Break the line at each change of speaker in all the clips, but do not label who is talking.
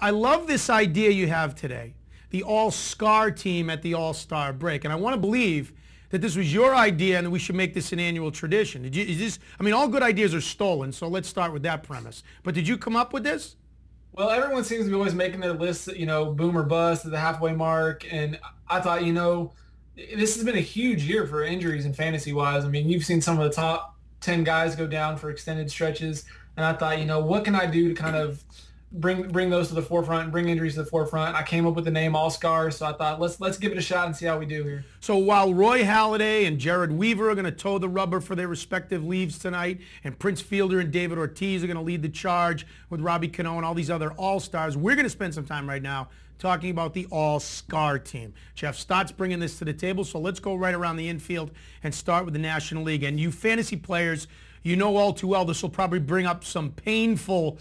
I love this idea you have today, the All-Scar team at the All-Star break. And I want to believe that this was your idea and that we should make this an annual tradition. I mean, all good ideas are stolen, so let's start with that premise. But did you come up with this?
Well, everyone seems to be always making their lists, boom or bust at the halfway mark. And I thought, this has been a huge year for injuries and fantasy-wise. I mean, you've seen some of the top 10 guys go down for extended stretches. And I thought, what can I do to kind of bring those to the forefront and bring injuries to the forefront? I came up with the name All-Scar, so I thought let's give it a shot and see how we do here.
So while Roy Halladay and Jared Weaver are going to toe the rubber for their respective leaves tonight, and Prince Fielder and David Ortiz are going to lead the charge with Robbie Cano and all these other All-Stars, we're going to spend some time right now talking about the All-Scar team. Jeff Stotts bringing this to the table, so let's go right around the infield and start with the National League. And you fantasy players, you know all too well this will probably bring up some painful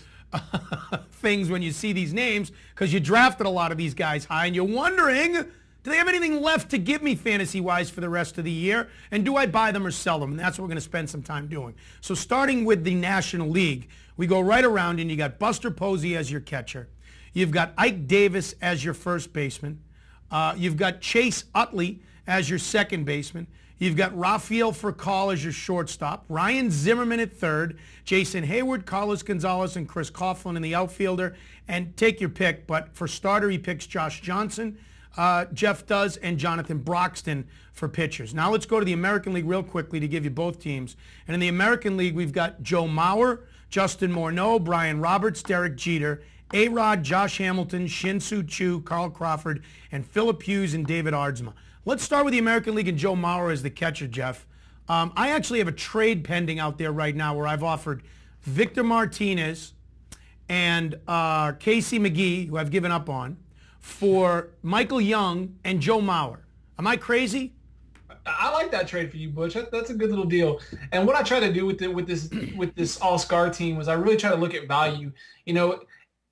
things when you see these names, because you drafted a lot of these guys high and you're wondering, do they have anything left to give me fantasy-wise for the rest of the year? And do I buy them or sell them? And that's what we're going to spend some time doing. So starting with the National League, we go right around and you got Buster Posey as your catcher. You've got Ike Davis as your first baseman. You've got Chase Utley as your second baseman. You've got Rafael Furcal as your shortstop, Ryan Zimmerman at third, Jason Hayward, Carlos Gonzalez, and Chris Coughlin in the outfielder. And take your pick, but for starter, he picks Josh Johnson, Jeff does, and Jonathan Broxton for pitchers. Now let's go to the American League real quickly to give you both teams. And in the American League, we've got Joe Mauer, Justin Morneau, Brian Roberts, Derek Jeter, A-Rod, Josh Hamilton, Shin-Soo Choo, Carl Crawford, and Philip Hughes and David Ardsma. Let's start with the American League and Joe Mauer as the catcher, Jeff. I actually have a trade pending out there right now where I've offered Victor Martinez and Casey McGee, who I've given up on, for Michael Young and Joe Mauer. Am I crazy?
I like that trade for you, Butch. That's a good little deal. And what I try to do with this All-Scar team was I really try to look at value.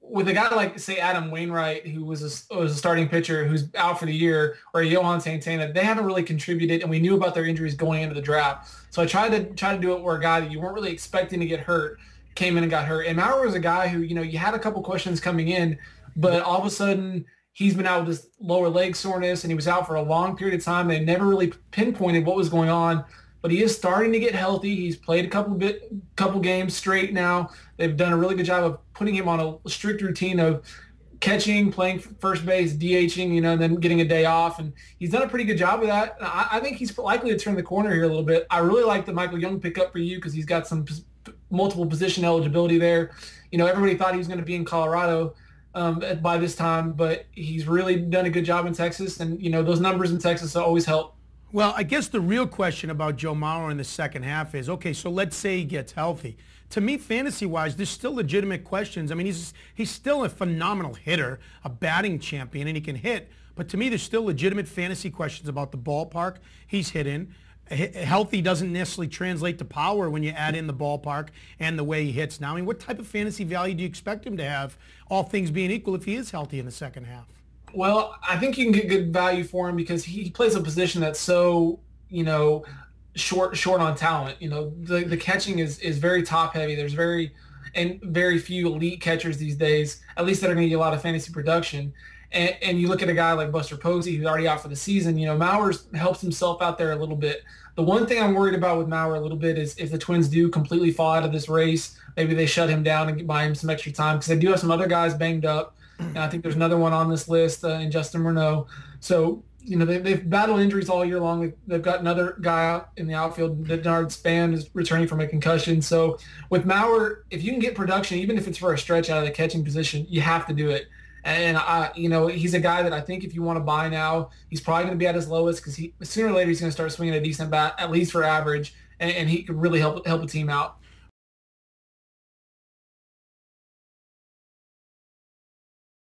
With a guy like, say, Adam Wainwright, who was a starting pitcher who's out for the year, or Johan Santana, they haven't really contributed, and we knew about their injuries going into the draft. So I tried to do it where a guy that you weren't really expecting to get hurt came in and got hurt. And Mauer was a guy who, you had a couple questions coming in, but all of a sudden he's been out with this lower leg soreness, and he was out for a long period of time. They never really pinpointed what was going on. But he is starting to get healthy. He's played a couple games straight now. They've done a really good job of putting him on a strict routine of catching, playing first base, DHing, and then getting a day off. And he's done a pretty good job of that. I think he's likely to turn the corner here a little bit. I really like the Michael Young pickup for you because he's got some multiple position eligibility there. Everybody thought he was going to be in Colorado by this time, but he's really done a good job in Texas. And, those numbers in Texas always help.
Well, I guess the real question about Joe Mauer in the second half is, okay, so let's say he gets healthy. To me, fantasy-wise, there's still legitimate questions. I mean, he's still a phenomenal hitter, a batting champion, and he can hit. But to me, there's still legitimate fantasy questions about the ballpark he's hit in. Healthy doesn't necessarily translate to power when you add in the ballpark and the way he hits now. I mean, what type of fantasy value do you expect him to have, all things being equal, if he is healthy in the second half?
Well, I think you can get good value for him because he plays a position that's so, short on talent. The catching is very top heavy. There's very few elite catchers these days, at least that are going to get a lot of fantasy production. And you look at a guy like Buster Posey, who's already out for the season. Mauer helps himself out there a little bit. The one thing I'm worried about with Mauer a little bit is if the Twins do completely fall out of this race, maybe they shut him down and buy him some extra time because they do have some other guys banged up. And I think there's another one on this list in Justin Morneau. So, they've battled injuries all year long. They've got another guy out in the outfield. Bernard Span is returning from a concussion. So with Mauer, if you can get production, even if it's for a stretch out of the catching position, you have to do it. And, he's a guy that I think if you want to buy now, he's probably going to be at his lowest because sooner or later he's going to start swinging a decent bat, at least for average, and he could really help a team out.